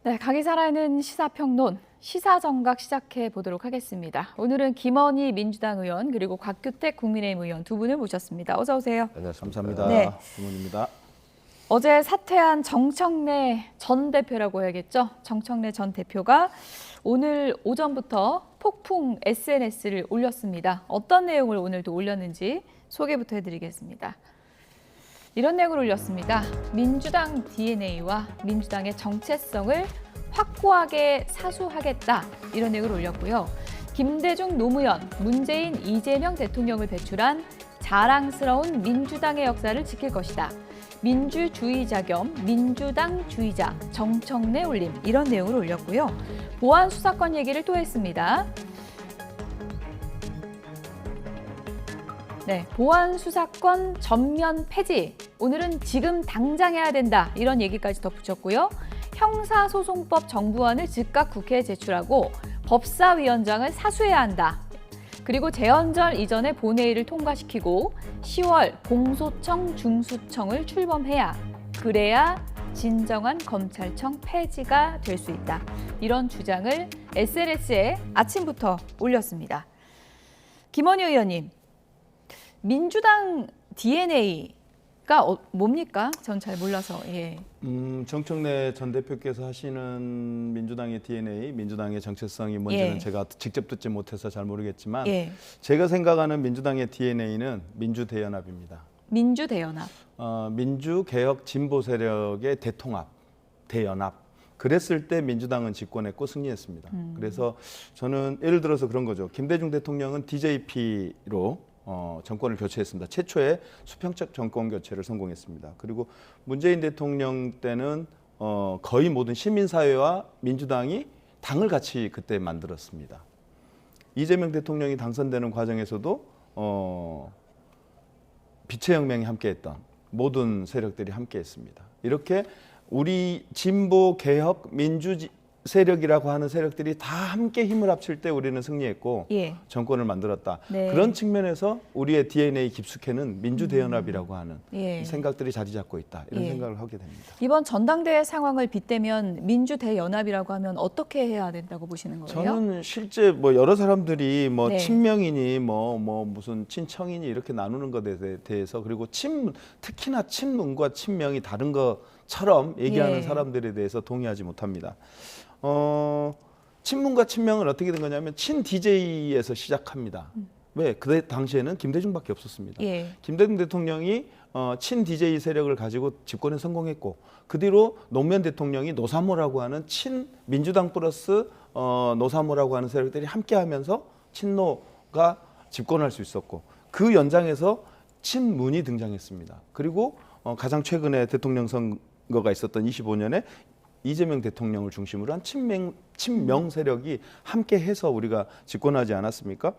네, 각이 살아있는 시사평론, 시사정각 시작해 보도록 하겠습니다. 오늘은 김원희 민주당 의원 그리고 곽규택 국민의힘 의원 두 분을 모셨습니다. 어서 오세요. 안녕하십니까. 감사합니다. 네. 김원희입니다. 어제 사퇴한 정청래 전 대표라고 해야겠죠. 정청래 전 대표가 오늘 오전부터 폭풍 SNS를 올렸습니다. 어떤 내용을 오늘도 올렸는지 소개부터 해드리겠습니다. 이런 내용을 올렸습니다. 민주당 DNA와 민주당의 정체성을 확고하게 사수하겠다. 이런 내용을 올렸고요. 김대중, 노무현, 문재인, 이재명 대통령을 배출한 자랑스러운 민주당의 역사를 지킬 것이다. 민주주의자 겸 민주당주의자 정청래 올림. 이런 내용을 올렸고요. 보안 수사권 얘기를 또 했습니다. 네, 보안 수사권 전면 폐지. 오늘은 지금 당장 해야 된다. 이런 얘기까지 덧붙였고요. 형사소송법 정부안을 즉각 국회에 제출하고 법사위원장을 사수해야 한다. 그리고 재헌절 이전에 본회의를 통과시키고 10월 공소청 중수청을 출범해야 그래야 진정한 검찰청 폐지가 될 수 있다. 이런 주장을 SNS에 아침부터 올렸습니다. 김원희 의원님. 민주당 DNA가 뭡니까? 전 잘 몰라서. 예. 정청래 전 대표께서 하시는 민주당의 DNA, 민주당의 정체성이 뭔지는 예. 제가 직접 듣지 못해서 잘 모르겠지만 예. 제가 생각하는 민주당의 DNA는 민주대연합입니다. 민주대연합. 민주개혁 진보 세력의 대통합, 대연합. 그랬을 때 민주당은 집권했고 승리했습니다. 그래서 저는 예를 들어서 그런 거죠. 김대중 대통령은 DJP로 정권을 교체했습니다. 최초의 수평적 정권 교체를 성공했습니다. 그리고 문재인 대통령 때는 거의 모든 시민사회와 민주당이 당을 같이 그때 만들었습니다. 이재명 대통령이 당선되는 과정에서도 빛의 혁명이 함께했던 모든 세력들이 함께했습니다. 이렇게 우리 진보 개혁 민주 세력이라고 하는 세력들이 다 함께 힘을 합칠 때 우리는 승리했고 예. 정권을 만들었다. 네. 그런 측면에서 우리의 DNA 깊숙이는 민주대연합이라고 하는 예. 생각들이 자리 잡고 있다. 이런 예. 생각을 하게 됩니다. 이번 전당대회 상황을 빗대면 민주대연합이라고 하면 어떻게 해야 된다고 보시는 거예요? 저는 실제 뭐 여러 사람들이 뭐 네. 친명이니 뭐 무슨 친청이니 이렇게 나누는 것에 대해서 그리고 특히나 친문과 친명이 다른 것처럼 얘기하는 예. 사람들에 대해서 동의하지 못합니다. 친문과 친명은 어떻게 된 거냐면 친 DJ에서 시작합니다. 왜? 그 당시에는 김대중밖에 없었습니다. 예. 김대중 대통령이 친 DJ 세력을 가지고 집권에 성공했고 그 뒤로 노무현 대통령이 노사모라고 하는 친 민주당 플러스 노사모라고 하는 세력들이 함께하면서 친노가 집권할 수 있었고 그 연장에서 친문이 등장했습니다. 그리고 가장 최근에 대통령 선거가 있었던 25년에 이재명 대통령을 중심으로 한 친명 세력이 함께해서 우리가 집권하지 않았습니까?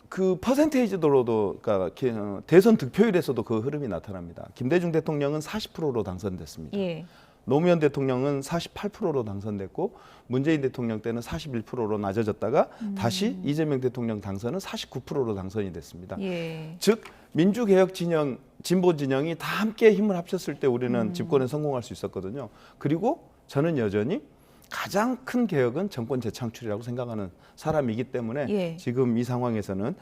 그 퍼센테이지로도 그러니까 대선 득표율에서도 그 흐름이 나타납니다. 김대중 대통령은 40%로 당선됐습니다. 예. 노무현 대통령은 48%로 당선됐고 문재인 대통령 때는 41%로 낮아졌다가 다시 이재명 대통령 당선은 49%로 당선이 됐습니다. 예. 즉 민주개혁 진영, 진보 진영이 다 함께 힘을 합쳤을 때 우리는 집권에 성공할 수 있었거든요. 그리고 저는 여전히 가장 큰 개혁은 정권 재창출이라고 생각하는 사람이기 때문에 예. 지금 이 상황에서는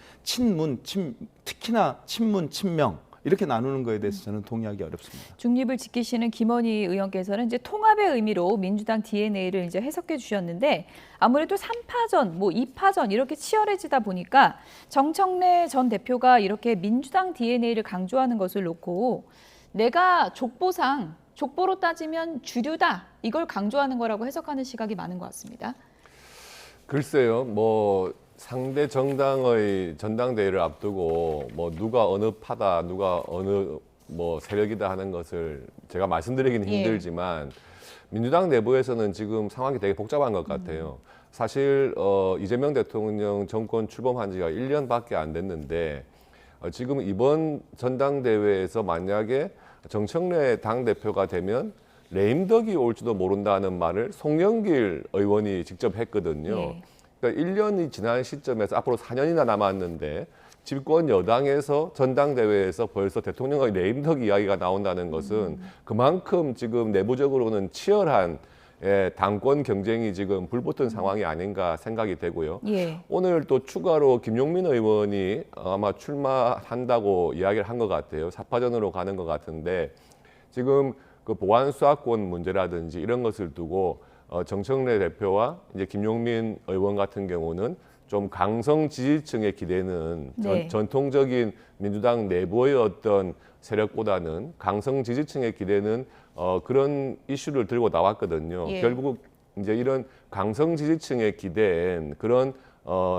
특히나 친문, 친명 이렇게 나누는 거에 대해서 저는 동의하기 어렵습니다. 중립을 지키시는 김원희 의원께서는 이제 통합의 의미로 민주당 DNA를 이제 해석해 주셨는데 아무래도 3파전, 뭐 2파전 이렇게 치열해지다 보니까 정청래 전 대표가 이렇게 민주당 DNA를 강조하는 것을 놓고 내가 족보로 따지면 주류다 이걸 강조하는 거라고 해석하는 시각이 많은 것 같습니다. 글쎄요, 뭐 상대 정당의 전당대회를 앞두고 뭐 누가 어느 파다, 누가 어느 뭐 세력이다 하는 것을 제가 말씀드리기는 예. 힘들지만 민주당 내부에서는 지금 상황이 되게 복잡한 것 같아요. 사실 이재명 대통령 정권 출범한 지가 1년밖에 안 됐는데 지금 이번 전당대회에서 만약에 정청래 당대표가 되면 레임덕이 올지도 모른다는 말을 송영길 의원이 직접 했거든요. 예. 그러니까 1년이 지난 시점에서 앞으로 4년이나 남았는데 집권 여당에서 전당대회에서 벌써 대통령의 레임덕 이야기가 나온다는 것은 그만큼 지금 내부적으로는 치열한 당권 경쟁이 지금 불붙은 상황이 아닌가 생각이 되고요. 예. 오늘 또 추가로 김용민 의원이 아마 출마한다고 이야기를 한 것 같아요. 4파전으로 가는 것 같은데 지금 그 보안 수사권 문제라든지 이런 것을 두고 정청래 대표와 이제 김용민 의원 같은 경우는 좀 강성 지지층에 기대는 네. 전통적인 민주당 내부의 어떤 세력보다는 강성 지지층에 기대는 그런 이슈를 들고 나왔거든요. 예. 결국 이제 이런 강성 지지층에 기댄 그런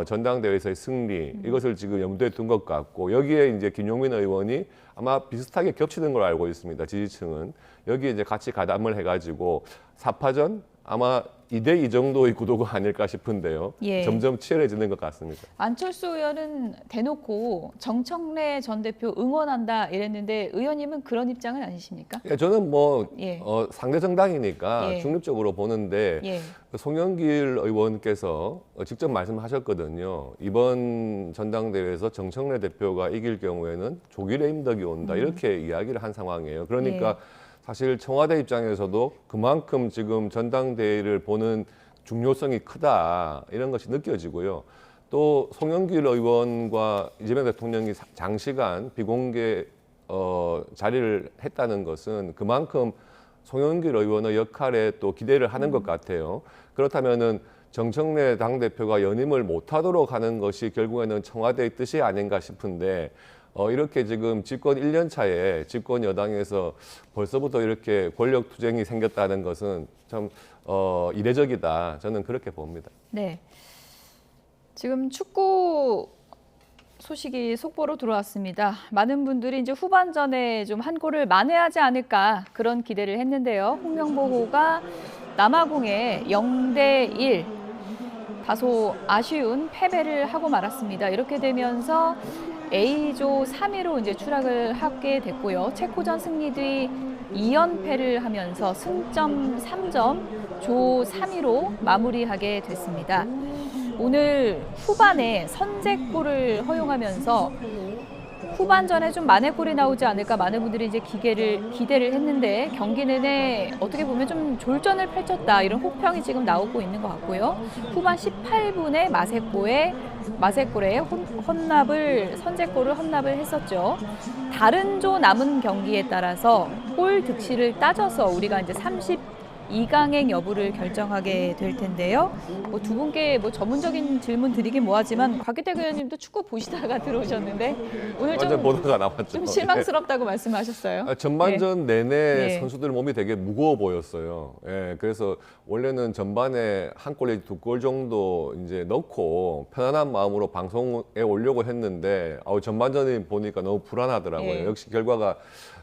전당대회에서의 승리 이것을 지금 염두에 둔 것 같고 여기에 이제 김용민 의원이 아마 비슷하게 겹치는 걸 알고 있습니다. 지지층은 여기에 이제 같이 가담을 해가지고 4파전 아마 2대2 정도의 구도가 아닐까 싶은데요. 예. 점점 치열해지는 것 같습니다. 안철수 의원은 대놓고 정청래 전 대표 응원한다 이랬는데 의원님은 그런 입장은 아니십니까? 예, 저는 뭐 예. 상대 정당이니까 예. 중립적으로 보는데 예. 송영길 의원께서 직접 말씀하셨거든요. 이번 전당대회에서 정청래 대표가 이길 경우에는 조기 레임덕이 온다 이렇게 이야기를 한 상황이에요. 그러니까 예. 사실 청와대 입장에서도 그만큼 지금 전당대회를 보는 중요성이 크다 이런 것이 느껴지고요. 또 송영길 의원과 이재명 대통령이 장시간 비공개 자리를 했다는 것은 그만큼 송영길 의원의 역할에 또 기대를 하는 것 같아요. 그렇다면은 정청래 당대표가 연임을 못하도록 하는 것이 결국에는 청와대의 뜻이 아닌가 싶은데 이렇게 지금 집권 1년 차에 집권 여당에서 벌써부터 이렇게 권력 투쟁이 생겼다는 것은 참 이례적이다. 저는 그렇게 봅니다. 네. 지금 축구 소식이 속보로 들어왔습니다. 많은 분들이 이제 후반전에 좀 한 골을 만회하지 않을까 그런 기대를 했는데요. 홍명보호가 남아공에 0대1 다소 아쉬운 패배를 하고 말았습니다. 이렇게 되면서 A조 3위로 이제 추락을 하게 됐고요. 체코전 승리 뒤 2연패를 하면서 승점 3점 조 3위로 마무리하게 됐습니다. 오늘 후반에 선제골을 허용하면서 후반전에 좀 만회골이 나오지 않을까 많은 분들이 이제 기대를 했는데 경기 내내 어떻게 보면 좀 졸전을 펼쳤다 이런 호평이 지금 나오고 있는 것 같고요. 후반 18분에 마세골에 선제골을 헌납을 했었죠. 다른 조 남은 경기에 따라서 골 득실을 따져서 우리가 이제 32강행 여부를 결정하게 될 텐데요. 두 분께 전문적인 질문 드리긴 뭐하지만 곽규택 의원님도 축구 보시다가 들어오셨는데 오늘 완전 보도가 나왔죠. 좀 실망스럽다고 말씀하셨어요. 전반전 내내 예. 선수들 몸이 되게 무거워 보였어요. 예, 그래서 원래는 전반에 한 골, 2골 정도 이제 넣고 편안한 마음으로 방송에 오려고 했는데 전반전에 보니까 너무 불안하더라고요. 예. 역시 결과가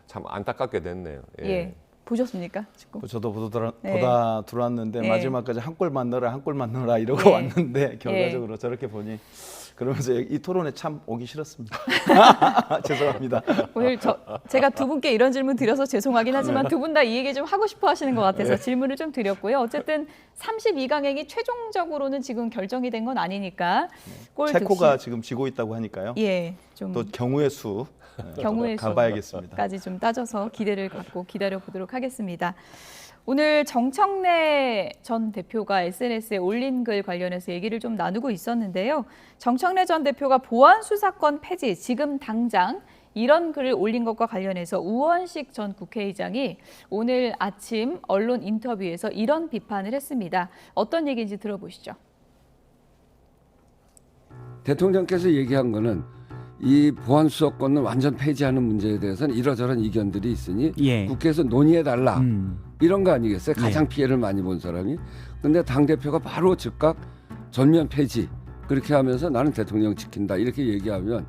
참 안타깝게 됐네요. 예. 보셨습니까? 축구? 저도 보다 네. 들어왔는데 네. 마지막까지 한 골만 넣어라 이러고 예. 왔는데 결과적으로 저렇게 보니 그러면서 이 토론에 참 오기 싫었습니다. 죄송합니다. 오늘 제가 두 분께 이런 질문 드려서 죄송하긴 하지만 두 분 다 이 얘기 좀 하고 싶어 하시는 것 같아서 질문을 좀 드렸고요. 어쨌든 32강행이 최종적으로는 지금 결정이 된 건 아니니까 골 체코가 득실. 지금 지고 있다고 하니까요. 예, 좀 또 경우의 수 경우의 가봐야겠습니다. 수까지 좀 따져서 기대를 갖고 기다려 보도록 하겠습니다. 오늘 정청래 전 대표가 SNS에 올린 글 관련해서 얘기를 좀 나누고 있었는데요. 정청래 전 대표가 보안 수사권 폐지 지금 당장 이런 글을 올린 것과 관련해서 우원식 전 국회의장이 오늘 아침 언론 인터뷰에서 이런 비판을 했습니다. 어떤 얘기인지 들어보시죠. 대통령께서 얘기한 거는 이 보안 수사권을 완전 폐지하는 문제에 대해서는 이러저런 의견들이 있으니 예. 국회에서 논의해달라 이런 거 아니겠어요? 가장 예. 피해를 많이 본 사람이. 근데 당대표가 바로 즉각 전면 폐지 그렇게 하면서 나는 대통령 지킨다 이렇게 얘기하면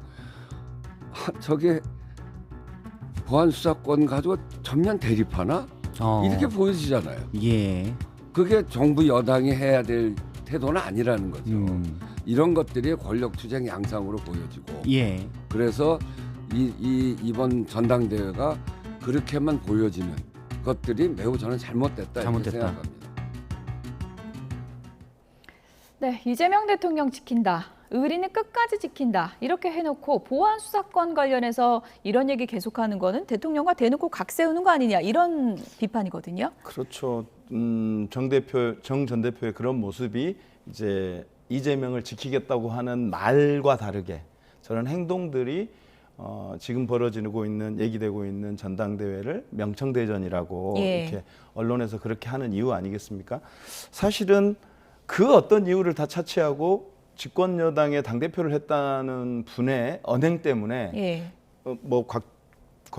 저게 보안 수사권 가지고 전면 대립하나? 이렇게 보여지잖아요. 예. 그게 정부 여당이 해야 될 태도는 아니라는 거죠. 이런 것들이 권력 투쟁 양상으로 보여지고 예. 그래서 이번 전당대회가 그렇게만 보여지는 것들이 매우 저는 잘못됐다 이렇게 잘못됐다. 생각합니다. 네, 이재명 대통령 지킨다. 의리는 끝까지 지킨다 이렇게 해놓고 보안 수사권 관련해서 이런 얘기 계속하는 거는 대통령과 대놓고 각 세우는 거 아니냐 이런 비판이거든요. 그렇죠. 정 전 대표의 그런 모습이 이제 이재명을 지키겠다고 하는 말과 다르게 저런 행동들이 지금 벌어지고 있는 얘기되고 있는 전당대회를 명청대전이라고 예. 이렇게 언론에서 그렇게 하는 이유 아니겠습니까? 사실은 그 어떤 이유를 다 차치하고 집권 여당의 당 대표를 했다는 분의 언행 때문에 예. 곽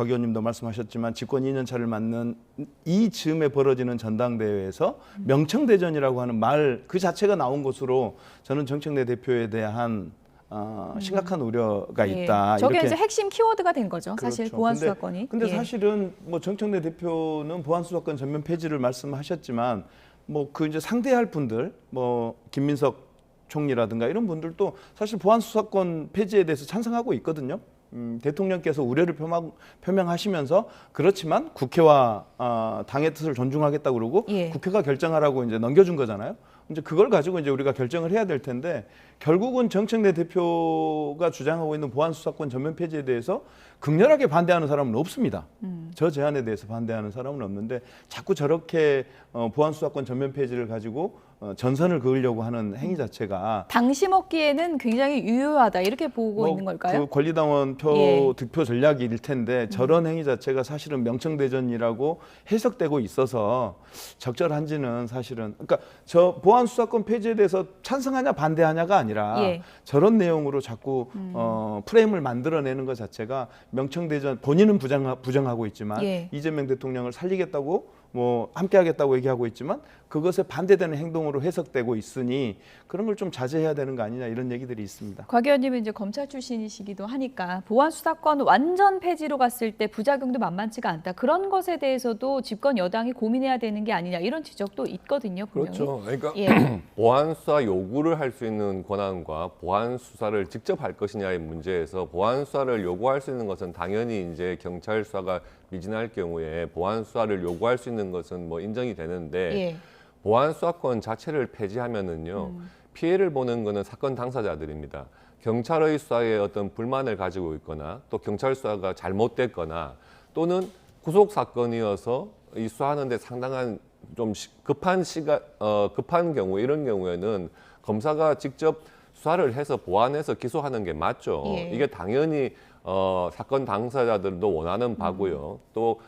의원님도 말씀하셨지만 집권 2년 차를 맞는 이 즈음에 벌어지는 전당대회에서 명청대전이라고 하는 말 그 자체가 나온 것으로 저는 정청래 대표에 대한 심각한 우려가 예. 있다. 저게 이렇게. 이제 핵심 키워드가 된 거죠. 사실 그렇죠. 보안 근데- 수사권이. 근데 예. 사실은 뭐 정청래 대표는 보안 수사권 전면 폐지를 말씀하셨지만 뭐 그 이제 상대할 분들 뭐 김민석 총리라든가 이런 분들도 사실 보안 수사권 폐지에 대해서 찬성하고 있거든요. 대통령께서 우려를 표명하시면서 그렇지만 국회와 당의 뜻을 존중하겠다고 그러고 예. 국회가 결정하라고 이제 넘겨준 거잖아요. 이제 그걸 가지고 이제 우리가 결정을 해야 될 텐데 결국은 정청래 대표가 주장하고 있는 보안 수사권 전면 폐지에 대해서 극렬하게 반대하는 사람은 없습니다. 저 제안에 대해서 반대하는 사람은 없는데 자꾸 저렇게 보안 수사권 전면 폐지를 가지고 전선을 그으려고 하는 행위 자체가 당시 먹기에는 굉장히 유효하다 이렇게 보고 있는 걸까요? 그 권리당원 표 예. 득표 전략일 텐데 저런 행위 자체가 사실은 명청대전이라고 해석되고 있어서 적절한지는 사실은 그러니까 저 보안 수사권 폐지에 대해서 찬성하냐 반대하냐가 아니라 예. 저런 내용으로 자꾸 프레임을 만들어내는 것 자체가 명청대전 본인은 부정하고 있지만 예. 이재명 대통령을 살리겠다고 뭐 함께하겠다고 얘기하고 있지만 그것에 반대되는 행동으로 해석되고 있으니 그런 걸 좀 자제해야 되는 거 아니냐 이런 얘기들이 있습니다. 곽 의원님은 이제 검찰 출신이시기도 하니까 보안 수사권 완전 폐지로 갔을 때 부작용도 만만치가 않다. 그런 것에 대해서도 집권 여당이 고민해야 되는 게 아니냐 이런 지적도 있거든요. 분명히. 그렇죠. 그러니까 예. 보안 수사 요구를 할 수 있는 권한과 보안 수사를 직접 할 것이냐의 문제에서 보안 수사를 요구할 수 있는 것은 당연히 이제 경찰 수사가 미진할 경우에 보안 수사를 요구할 수 있는 것은 뭐 인정이 되는데 예. 보안 수사권 자체를 폐지하면은요 피해를 보는 것은 사건 당사자들입니다. 경찰의 수사에 어떤 불만을 가지고 있거나 또 경찰 수사가 잘못됐거나 또는 구속 사건이어서 이 수사하는데 상당한 좀 급한 경우 이런 경우에는 검사가 직접 수사를 해서 보완해서 기소하는 게 맞죠. 예. 이게 당연히 사건 당사자들도 원하는 바고요. 또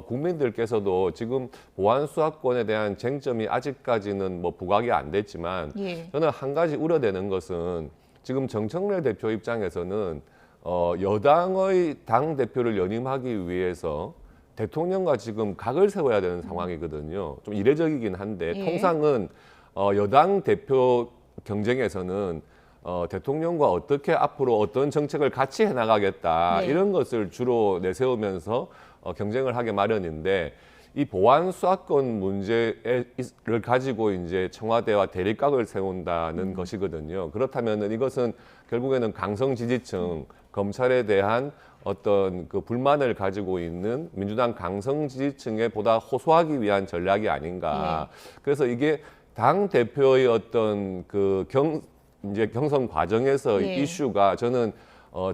국민들께서도 지금 보안 수사권에 대한 쟁점이 아직까지는 뭐 부각이 안 됐지만 예. 저는 한 가지 우려되는 것은 지금 정청래 대표 입장에서는 여당의 당 대표를 연임하기 위해서 대통령과 지금 각을 세워야 되는 상황이거든요. 좀 이례적이긴 한데 예. 통상은 여당 대표 경쟁에서는 대통령과 어떻게 앞으로 어떤 정책을 같이 해나가겠다 네. 이런 것을 주로 내세우면서 경쟁을 하게 마련인데 이 보안 수사권 문제를 가지고 이제 청와대와 대립각을 세운다는 것이거든요. 그렇다면은 이것은 결국에는 강성 지지층, 검찰에 대한 어떤 그 불만을 가지고 있는 민주당 강성 지지층에 보다 호소하기 위한 전략이 아닌가. 그래서 이게 당 대표의 어떤 그 이제 경선 과정에서 예. 이슈가 저는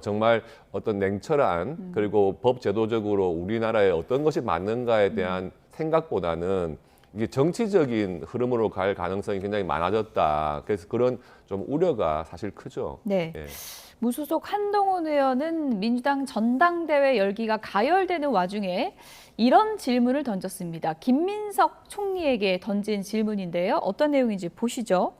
정말 어떤 냉철한 그리고 법 제도적으로 우리나라에 어떤 것이 맞는가에 대한 생각보다는 이게 정치적인 흐름으로 갈 가능성이 굉장히 많아졌다. 그래서 그런 좀 우려가 사실 크죠. 네. 예. 무소속 한동훈 의원은 민주당 전당대회 열기가 가열되는 와중에 이런 질문을 던졌습니다. 김민석 총리에게 던진 질문인데요. 어떤 내용인지 보시죠.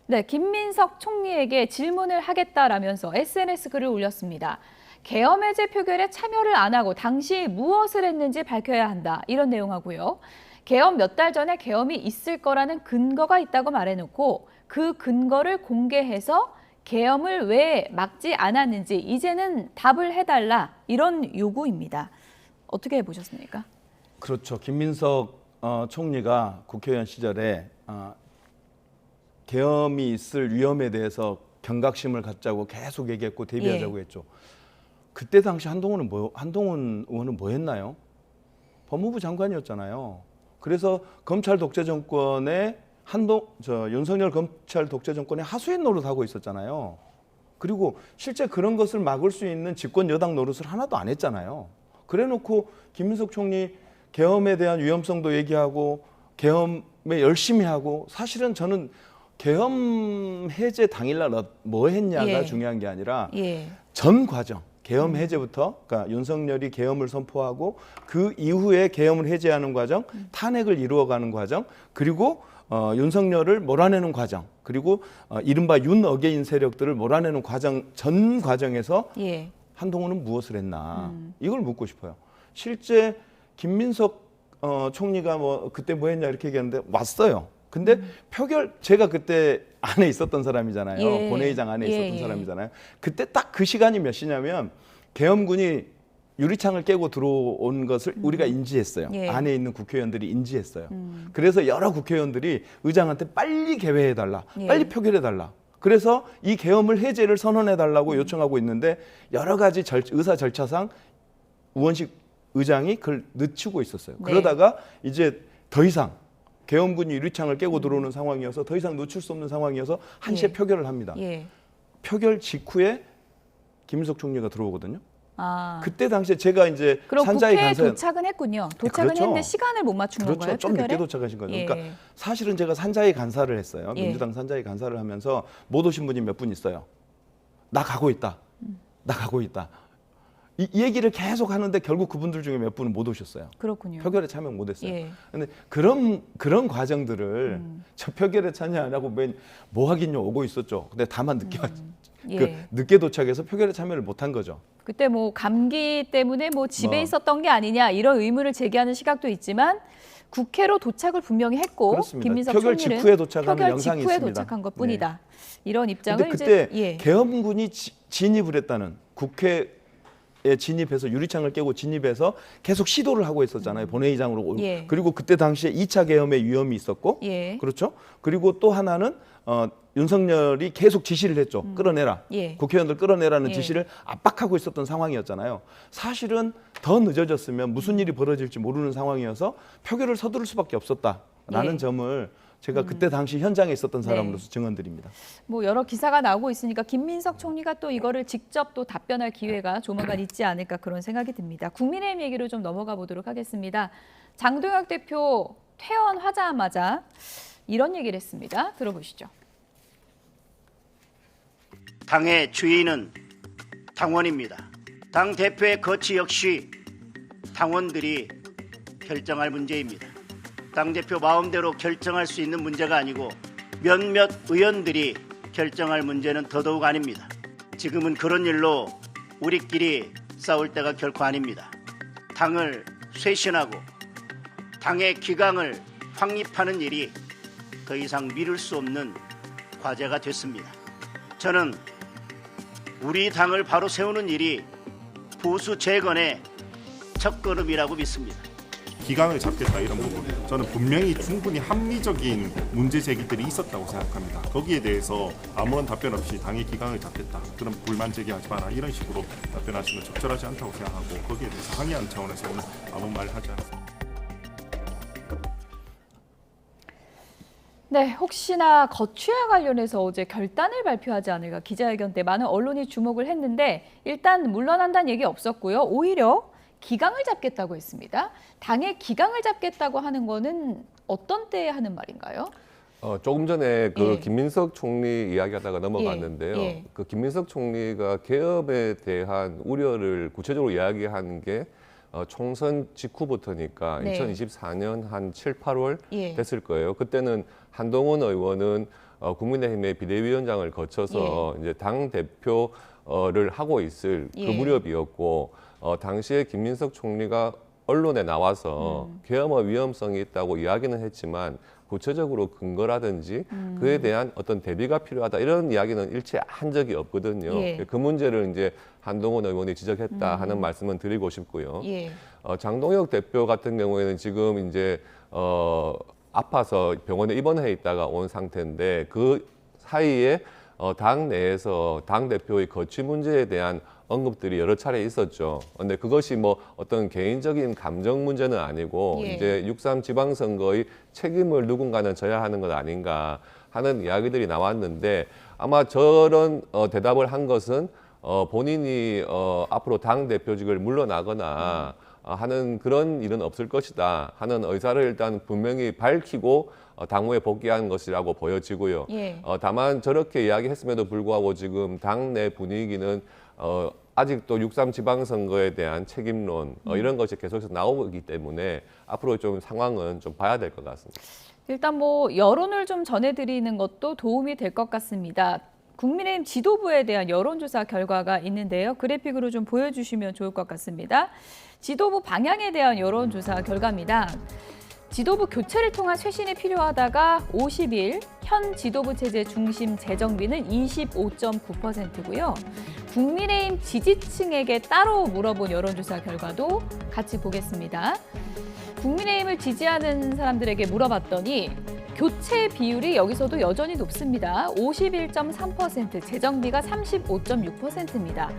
네, 김민석 총리에게 질문을 하겠다라면서 SNS 글을 올렸습니다. 계엄 해제 표결에 참여를 안 하고 당시 무엇을 했는지 밝혀야 한다. 이런 내용하고요. 계엄 몇 달 전에 계엄이 있을 거라는 근거가 있다고 말해놓고 그 근거를 공개해서 계엄을 왜 막지 않았는지 이제는 답을 해달라. 이런 요구입니다. 어떻게 보셨습니까? 그렇죠. 김민석 총리가 국회의원 시절에 계엄이 있을 위험에 대해서 경각심을 갖자고 계속 얘기했고 대비하자고 예. 했죠. 그때 당시 한동훈 의원은 뭐 했나요? 법무부 장관이었잖아요. 그래서 검찰 독재 정권의 윤석열 검찰 독재 정권의 하수인 노릇하고 있었잖아요. 그리고 실제 그런 것을 막을 수 있는 집권 여당 노릇을 하나도 안 했잖아요. 그래놓고 김민석 총리 계엄에 대한 위험성도 얘기하고 계엄에 열심히 하고 사실은 저는 계엄 해제 당일날 뭐 했냐가 예. 중요한 게 아니라 예. 전 과정 계엄 해제부터 그러니까 윤석열이 계엄을 선포하고 그 이후에 계엄을 해제하는 과정, 탄핵을 이루어가는 과정, 그리고 윤석열을 몰아내는 과정, 그리고 이른바 윤 어게인 세력들을 몰아내는 과정 전 과정에서 예. 한동훈은 무엇을 했나 이걸 묻고 싶어요. 실제 김민석 총리가 뭐 그때 뭐 했냐 이렇게 얘기하는데 왔어요. 근데 표결 제가 그때 안에 있었던 사람이잖아요. 예. 본회의장 안에 있었던 예. 사람이잖아요. 그때 딱 그 시간이 몇 시냐면 계엄군이 유리창을 깨고 들어온 것을 우리가 인지했어요. 예. 안에 있는 국회의원들이 인지했어요. 그래서 여러 국회의원들이 의장한테 빨리 개회해달라, 예. 빨리 표결해달라. 그래서 이 계엄을 해제를 선언해달라고 요청하고 있는데 여러 가지 의사 절차상 우원식 의장이 그걸 늦추고 있었어요. 네. 그러다가 이제 더 이상 계엄군이 유리창을 깨고 들어오는 상황이어서 더 이상 놓칠 수 없는 상황이어서 1시에 예. 표결을 합니다. 예. 표결 직후에 김인석 총리가 들어오거든요. 아. 그때 당시에 제가 이제 그럼 산자에 국회에 간사에 도착은 했군요. 도착은 그렇죠. 했는데 시간을 못 맞춘 그렇죠. 건가요? 좀 표결에? 늦게 도착하신 거죠. 예. 그러니까 사실은 제가 산자에 간사를 했어요. 예. 민주당 산자에 간사를 하면서 못 오신 분이 몇 분 있어요. 나 가고 있다. 나 가고 있다. 이 얘기를 계속 하는데 결국 그분들 중에 몇 분은 못 오셨어요. 그렇군요. 표결에 참여 못했어요. 예. 근데 그런 과정들을 저 표결에 참여 안 하고 맨 뭐 하긴요 오고 있었죠. 근데 다만 늦게 예. 그 늦게 도착해서 표결에 참여를 못한 거죠. 그때 뭐 감기 때문에 뭐 집에 뭐. 있었던 게 아니냐 이런 의문을 제기하는 시각도 있지만 국회로 도착을 분명히 했고 그렇습니다. 김민석 표결 총리는 직후에 도착하는 표결 영상이 직후에 있습니다. 도착한 것뿐이다. 이런 근데 입장을 그때 이제 예. 계엄군이 진입을 했다는 국회에 진입해서 유리창을 깨고 진입해서 계속 시도를 하고 있었잖아요. 본회의장으로. 예. 그리고 그때 당시에 2차 계엄의 위험이 있었고 예. 그렇죠. 그리고 또 하나는 윤석열이 계속 지시를 했죠. 끌어내라. 예. 국회의원들 끌어내라는 예. 지시를 압박하고 있었던 상황이었잖아요. 사실은 더 늦어졌으면 무슨 일이 벌어질지 모르는 상황이어서 표결을 서두를 수밖에 없었다라는 예. 점을 제가 그때 당시 현장에 있었던 사람으로서 네. 증언드립니다. 뭐 여러 기사가 나오고 있으니까 김민석 총리가 또 이거를 직접 또 답변할 기회가 조만간 있지 않을까 그런 생각이 듭니다. 국민의힘 얘기로 좀 넘어가 보도록 하겠습니다. 장동혁 대표 퇴원하자마자 이런 얘기를 했습니다. 들어보시죠. 당의 주인은 당원입니다. 당 대표의 거취 역시 당원들이 결정할 문제입니다. 당대표 마음대로 결정할 수 있는 문제가 아니고 몇몇 의원들이 결정할 문제는 더더욱 아닙니다. 지금은 그런 일로 우리끼리 싸울 때가 결코 아닙니다. 당을 쇄신하고 당의 기강을 확립하는 일이 더 이상 미룰 수 없는 과제가 됐습니다. 저는 우리 당을 바로 세우는 일이 보수 재건의 첫걸음이라고 믿습니다. 기강을 잡겠다 이런 부분 저는 분명히 충분히 합리적인 문제 제기들이 있었다고 생각합니다. 거기에 대해서 아무런 답변 없이 당의 기강을 잡겠다 그런 불만 제기하지 마라 이런 식으로 답변하시는 건 적절하지 않다고 생각하고 거기에 대해서 항의하는 차원에서 오늘 아무 말 하지 않습니다. 네, 혹시나 거취와 관련해서 어제 결단을 발표하지 않을까 기자회견 때 많은 언론이 주목을 했는데 일단 물러난다는 얘기 없었고요. 오히려 기강을 잡겠다고 했습니다. 당의 기강을 잡겠다고 하는 거는 어떤 때에 하는 말인가요? 조금 전에 그 예. 김민석 총리 이야기하다가 넘어갔는데요. 예, 예. 그 김민석 총리가 계엄에 대한 우려를 구체적으로 이야기한 게 총선 직후부터니까 네. 2024년 한 7, 8월 예. 됐을 거예요. 그때는 한동훈 의원은 국민의힘의 비대위원장을 거쳐서 이제 당 대표를 하고 있을 그 예. 무렵이었고 당시에 김민석 총리가 언론에 나와서 계엄의 위험성이 있다고 이야기는 했지만 구체적으로 근거라든지 그에 대한 어떤 대비가 필요하다 이런 이야기는 일체 한 적이 없거든요. 예. 그 문제를 이제 한동훈 의원이 지적했다 하는 말씀은 드리고 싶고요. 예. 장동혁 대표 같은 경우에는 지금 이제 아파서 병원에 입원해 있다가 온 상태인데 그 사이에 당 내에서 당 대표의 거취 문제에 대한 언급들이 여러 차례 있었죠. 근데 그것이 뭐 어떤 개인적인 감정 문제는 아니고 예. 이제 6.3 지방선거의 책임을 누군가는 져야 하는 것 아닌가 하는 이야기들이 나왔는데 아마 저런 대답을 한 것은 본인이 앞으로 당 대표직을 물러나거나 하는 그런 일은 없을 것이다 하는 의사를 일단 분명히 밝히고 당무에 복귀한 것이라고 보여지고요. 예. 다만 저렇게 이야기했음에도 불구하고 지금 당내 분위기는 아직도 6.3 지방선거에 대한 책임론 이런 것이 계속해서 나오기 때문에 앞으로 좀 상황은 좀 봐야 될 것 같습니다. 일단 뭐 여론을 좀 전해드리는 것도 도움이 될 것 같습니다. 국민의힘 지도부에 대한 여론조사 결과가 있는데요. 그래픽으로 좀 보여주시면 좋을 것 같습니다. 지도부 방향에 대한 여론조사 결과입니다. 지도부 교체를 통한 쇄신이 필요하다가 51, 현 지도부 체제 중심 재정비는 25.9%고요. 국민의힘 지지층에게 따로 물어본 여론조사 결과도 같이 보겠습니다. 국민의힘을 지지하는 사람들에게 물어봤더니 교체 비율이 여기서도 여전히 높습니다. 51.3%, 재정비가 35.6%입니다.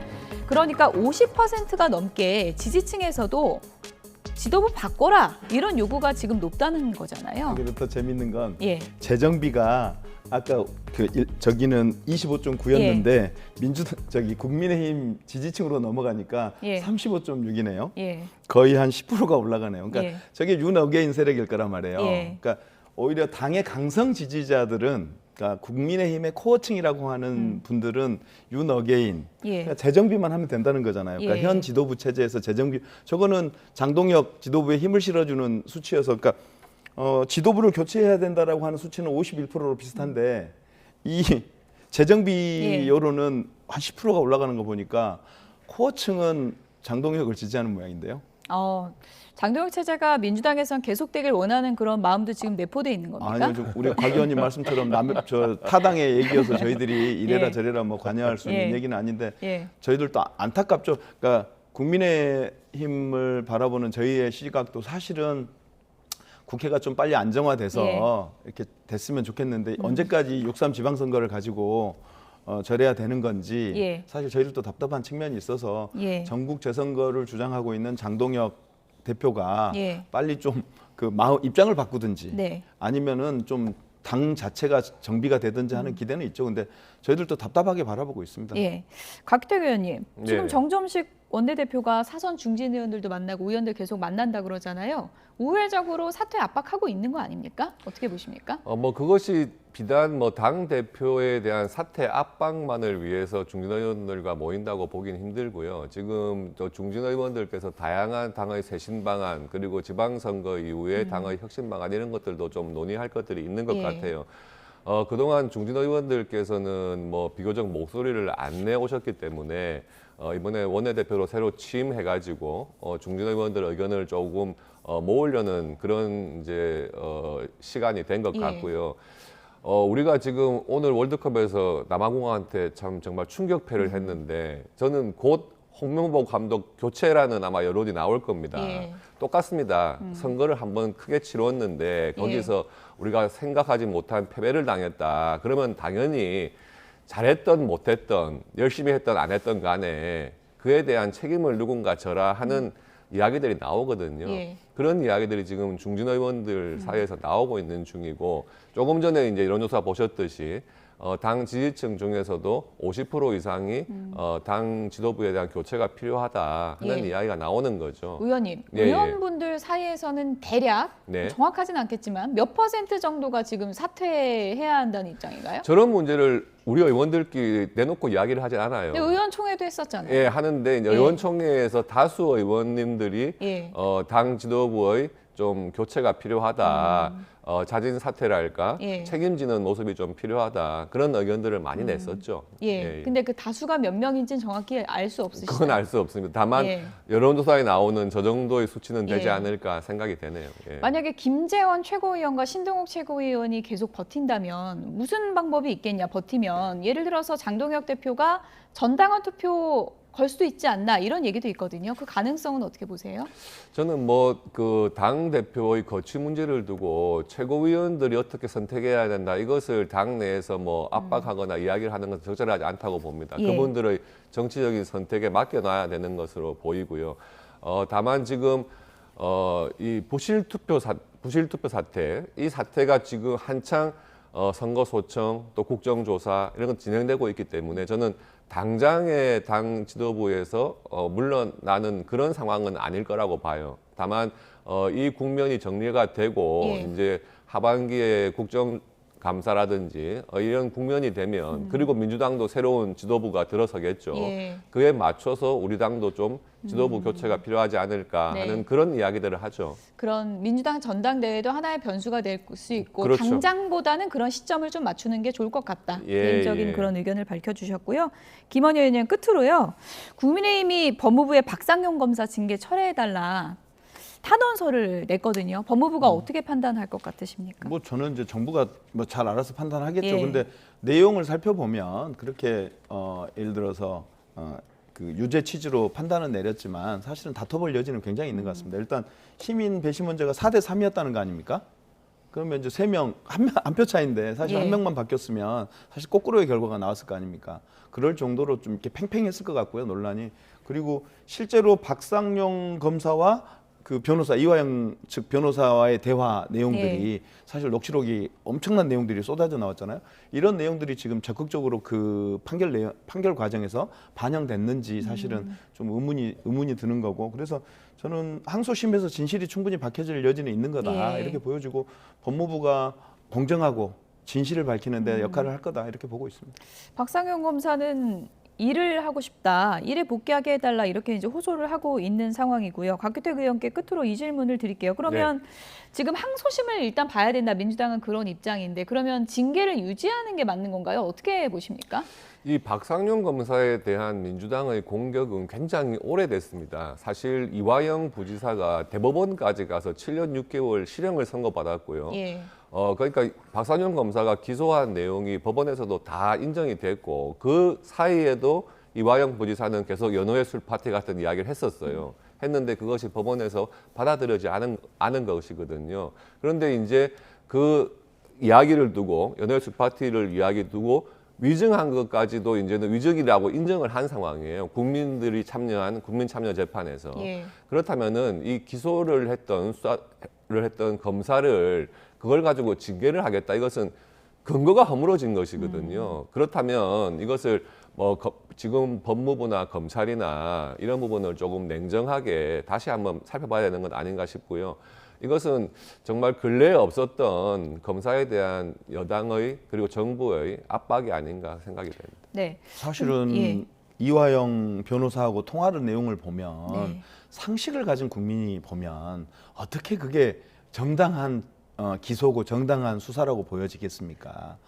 그러니까 50%가 넘게 지지층에서도 지도부 바꿔라 이런 요구가 지금 높다는 거잖아요. 그리고 더 재밌는 건 예. 재정비가 아까 저기는 25.9였는데 국민의힘 지지층으로 넘어가니까 예. 35.6이네요. 예. 거의 한 10%가 올라가네요. 그러니까 예. 저게 윤어게인 세력일 거란 말이에요. 예. 그러니까 오히려 당의 강성 지지자들은 그러니까 국민의힘의 코어층이라고 하는 분들은 윤어게인 예. 그러니까 재정비만 하면 된다는 거잖아요. 그러니까 예. 현 지도부 체제에서 재정비 저거는 장동혁 지도부에 힘을 실어주는 수치여서 그러니까 지도부를 교체해야 된다라고 하는 수치는 51%로 비슷한데 이 재정비 예. 여론은 한 10%가 올라가는 거 보니까 코어층은 장동혁을 지지하는 모양인데요. 장동혁 체제가 민주당에선 계속되길 원하는 그런 마음도 지금 내포돼 있는 겁니까? 아니요, 우리 곽 의원님 말씀처럼 타당의 얘기여서 저희들이 이래라 예. 저래라 뭐 관여할 수 있는 예. 얘기는 아닌데 예. 저희들도 안타깝죠. 그러니까 국민의힘을 바라보는 저희의 시각도 사실은 국회가 좀 빨리 안정화돼서 이렇게 됐으면 좋겠는데 언제까지 6.3 지방선거를 가지고 저래야 되는 건지 예. 사실 저희들도 답답한 측면이 있어서 예. 전국 재선거를 주장하고 있는 장동혁 대표가 예. 빨리 좀 그 입장을 바꾸든지 네. 아니면은 좀 당 자체가 정비가 되든지 하는 기대는 있죠. 근데 저희들도 답답하게 바라보고 있습니다. 예. 곽태규 의원님, 지금 네. 정점식 원내대표가 사선 중진 의원들도 만나고 의원들 계속 만난다 그러잖아요. 우회적으로 사퇴 압박하고 있는 거 아닙니까? 어떻게 보십니까? 뭐 그것이 비단 뭐 당 대표에 대한 사퇴 압박만을 위해서 중진 의원들과 모인다고 보기는 힘들고요. 지금 또 중진 의원들께서 다양한 당의 쇄신 방안 그리고 지방선거 이후에 당의 혁신 방안 이런 것들도 좀 논의할 것들이 있는 것 예. 같아요. 그동안 중진 의원들께서는 뭐 비교적 목소리를 안 내오셨기 때문에 이번에 원내대표로 새로 취임해가지고 중진 의원들 의견을 조금 모으려는 그런 이제 시간이 된 것 예. 같고요. 우리가 지금 오늘 월드컵에서 남아공한테 참 정말 충격패를 했는데 저는 곧 홍명보 감독 교체라는 아마 여론이 나올 겁니다. 예. 똑같습니다. 선거를 한번 크게 치렀는데 거기서 우리가 생각하지 못한 패배를 당했다. 그러면 당연히 잘했던 못했던 열심히 했던 안 했던 간에 그에 대한 책임을 누군가 져라 하는 이야기들이 나오거든요. 예. 그런 이야기들이 지금 중진 의원들 사이에서 나오고 있는 중이고 조금 전에 이제 여론조사 보셨듯이 당 지지층 중에서도 50% 이상이 당 지도부에 대한 교체가 필요하다 하는 예. 이야기가 나오는 거죠. 의원님, 예, 예. 의원분들 사이에서는 대략 네. 정확하지는 않겠지만 몇 % 정도가 지금 사퇴해야 한다는 입장인가요? 저런 문제를 우리 의원들끼리 내놓고 이야기를 하지 않아요. 근데 의원총회도 했었잖아요. 예, 하는데 이제 예. 의원총회에서 다수 의원님들이 예. 당 지도부의 좀 교체가 필요하다. 자진 사퇴랄까 예. 책임지는 모습이 좀 필요하다. 그런 의견들을 많이 냈었죠. 예. 근데 그 다수가 몇 명인지는 정확히 알 수 없으시죠? 그건 알 수 없습니다. 다만 예. 여론조사에 나오는 저 정도의 수치는 되지 예. 않을까 생각이 되네요. 예. 만약에 김재원 최고위원과 신동욱 최고위원이 계속 버틴다면 무슨 방법이 있겠냐 버티면 예를 들어서 장동혁 대표가 전당원 투표 걸 수도 있지 않나 이런 얘기도 있거든요. 그 가능성은 어떻게 보세요? 저는 뭐 그 당 대표의 거취 문제를 두고 최고위원들이 어떻게 선택해야 된다 이것을 당 내에서 뭐 압박하거나 이야기를 하는 것은 적절하지 않다고 봅니다. 예. 그분들의 정치적인 선택에 맡겨놔야 되는 것으로 보이고요. 다만 지금 이 부실 투표 사태 이 사태가 지금 한창 선거 소청 또 국정조사 이런 건 진행되고 있기 때문에 저는 당장의 당 지도부에서 물러나는 그런 상황은 아닐 거라고 봐요. 다만 이 국면이 정리가 되고 예. 이제 하반기에 국정감사라든지 이런 국면이 되면 그리고 민주당도 새로운 지도부가 들어서겠죠. 예. 그에 맞춰서 우리 당도 좀 지도부 교체가 필요하지 않을까 네. 하는 그런 이야기들을 하죠. 그런 민주당 전당대회도 하나의 변수가 될 수 있고 그렇죠. 당장보다는 그런 시점을 좀 맞추는 게 좋을 것 같다. 예, 개인적인 예. 그런 의견을 밝혀주셨고요. 김원효 의원님 끝으로요. 국민의힘이 법무부의 박상용 검사 징계 철회해달라 탄원서를 냈거든요. 법무부가 어떻게 판단할 것 같으십니까? 뭐 저는 이제 정부가 뭐 잘 알아서 판단하겠죠. 예. 근데 내용을 살펴보면 그렇게 예를 들어서 그 유죄 취지로 판단은 내렸지만 사실은 다퉈볼 여지는 굉장히 있는 것 같습니다. 일단 시민 배심 문제가 4대 3이었다는 거 아닙니까? 그러면 이제 3명 한 표 차인데 사실 예. 한 명만 바뀌었으면 사실 거꾸로의 결과가 나왔을 거 아닙니까? 그럴 정도로 좀 이렇게 팽팽했을 것 같고요, 논란이. 그리고 실제로 박상용 검사와 그 변호사 이화영 측 변호사와의 대화 내용들이 사실 녹취록이 엄청난 내용들이 쏟아져 나왔잖아요. 이런 내용들이 지금 적극적으로 그 판결 과정에서 반영됐는지 사실은 좀 의문이 드는 거고. 그래서 저는 항소심에서 진실이 충분히 밝혀질 여지는 있는 거다 예. 이렇게 보여주고 법무부가 공정하고 진실을 밝히는데 역할을 할 거다 이렇게 보고 있습니다. 박상용 검사는 일을 하고 싶다, 일에 복귀하게 해달라 이렇게 이제 호소를 하고 있는 상황이고요. 곽규택 의원께 끝으로 이 질문을 드릴게요. 그러면 지금 항소심을 일단 봐야 된다. 민주당은 그런 입장인데 그러면 징계를 유지하는 게 맞는 건가요? 어떻게 보십니까? 이 박상용 검사에 대한 민주당의 공격은 굉장히 오래됐습니다. 사실 이화영 부지사가 대법원까지 가서 7년 6개월 실형을 선고받았고요. 예. 그러니까 박상용 검사가 기소한 내용이 법원에서도 다 인정이 됐고 그 사이에도 이화영 부지사는 계속 연호의 술 파티 같은 이야기를 했었어요. 했는데 그것이 법원에서 받아들여지지 않은 것이거든요. 그런데 이제 그 이야기를 두고 연호의 술 파티를 이야기 두고 위증한 것까지도 이제는 위증이라고 인정을 한 상황이에요. 국민들이 참여한 국민참여재판에서. 예. 그렇다면은 이 기소를 했던 수사를 했던 검사를 그걸 가지고 징계를 하겠다. 이것은 근거가 허물어진 것이거든요. 그렇다면 이것을 지금 법무부나 검찰이나 이런 부분을 조금 냉정하게 다시 한번 살펴봐야 되는 것 아닌가 싶고요. 이것은 정말 근래에 없었던 검사에 대한 여당의 그리고 정부의 압박이 아닌가 생각이 됩니다. 네. 사실은 예. 이화영 변호사하고 통화하는 내용을 보면 네. 상식을 가진 국민이 보면 어떻게 그게 정당한 기소고 정당한 수사라고 보여지겠습니까?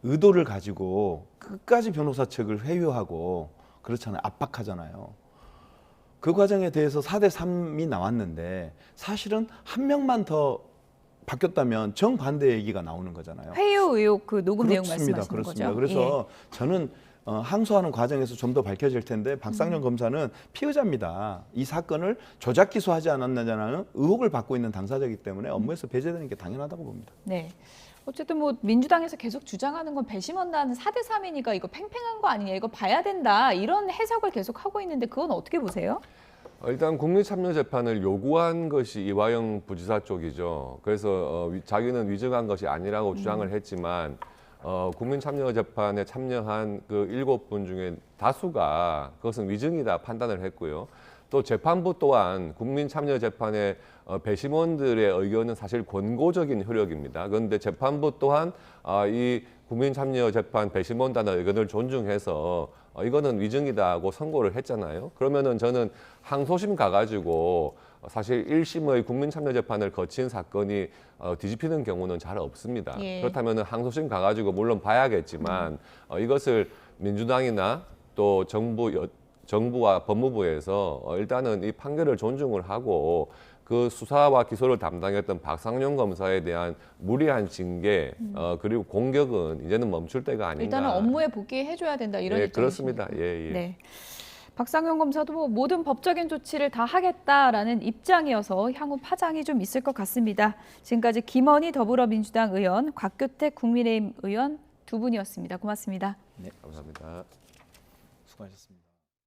의도를 가지고 끝까지 변호사 측을 회유하고 그렇잖아요. 압박하잖아요. 그 과정에 대해서 4대 3이 나왔는데 사실은 한 명만 더 바뀌었다면 정반대 얘기가 나오는 거잖아요. 회유 의혹 그 녹음 내용 그렇습니다. 말씀하시는 그렇습니다. 거죠? 그래서 저는 항소하는 과정에서 좀 더 밝혀질 텐데 박상용 검사는 피의자입니다. 이 사건을 조작 기소하지 않았느냐는 의혹을 받고 있는 당사자이기 때문에 업무에서 배제되는 게 당연하다고 봅니다. 네. 어쨌든 뭐 민주당에서 계속 주장하는 건 배심원단은 4대 3이니까 이거 팽팽한 거 아니냐, 이거 봐야 된다 이런 해석을 계속 하고 있는데 그건 어떻게 보세요? 일단 국민참여재판을 요구한 것이 이화영 부지사 쪽이죠. 그래서 자기는 위증한 것이 아니라고 주장을 했지만 국민참여재판에 참여한 그 7분 중에 다수가 그것은 위증이다 판단을 했고요. 또 재판부 또한 국민참여재판의 배심원들의 의견은 사실 권고적인 효력입니다. 그런데 재판부 또한 이 국민참여재판 배심원단의 의견을 존중해서 이거는 위증이다고 선고를 했잖아요. 그러면은 저는 항소심 가가지고 사실 1심의 국민참여재판을 거친 사건이 뒤집히는 경우는 잘 없습니다. 예. 그렇다면 항소심 가가지고 물론 봐야겠지만 이것을 민주당이나 또 정부와 법무부에서 일단은 이 판결을 존중을 하고 그 수사와 기소를 담당했던 박상용 검사에 대한 무리한 징계 그리고 공격은 이제는 멈출 때가 아닌가. 일단은 업무에 복귀해줘야 된다 이런 예, 입장이십니까? 그렇습니다. 예, 예. 네. 박상용 검사도 뭐 모든 법적인 조치를 다 하겠다라는 입장이어서 향후 파장이 좀 있을 것 같습니다. 지금까지 김원희 더불어민주당 의원, 곽규택 국민의힘 의원 두 분이었습니다. 고맙습니다. 감사합니다. 수고하셨습니다.